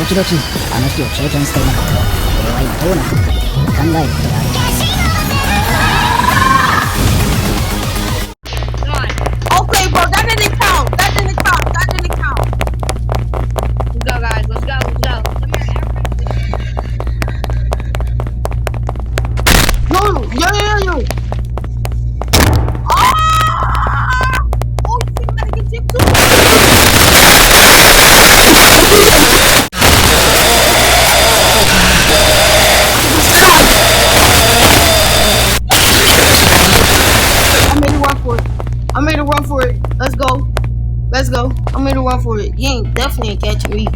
時々あの日を経験していなかったら俺は今どうなってるかって考えることがある。Okay, bro, that didn't count. That didn't count. That didn't count. Let's go, guys. Let's go. Let's go. Yo. Ah! Oh, you see, we gotta get Jip too. I made a run for it. Let's go. I made a run for it. He ain't definitely ain't catching me.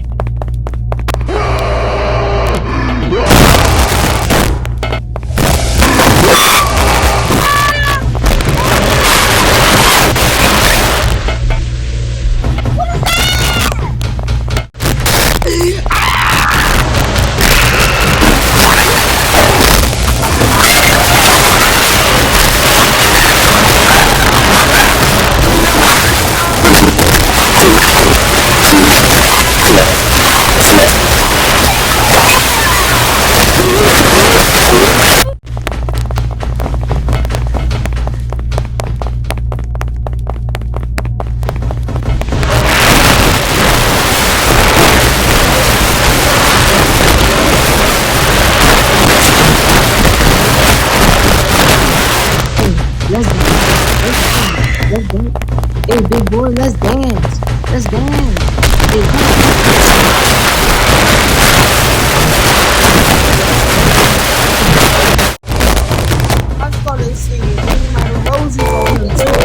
Let's dance. Hey, big boy, let's dance. Hey, let's go to see you. My roses on me too.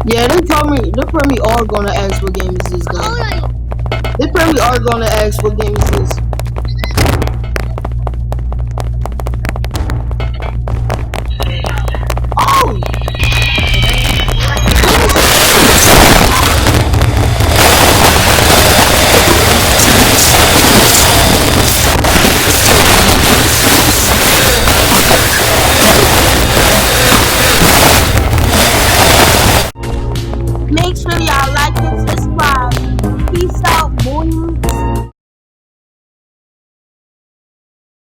Yeah, they probably are gonna ask what game is this, guys. They probably are gonna ask what game is this. Oh! Make sure y'all like and subscribe.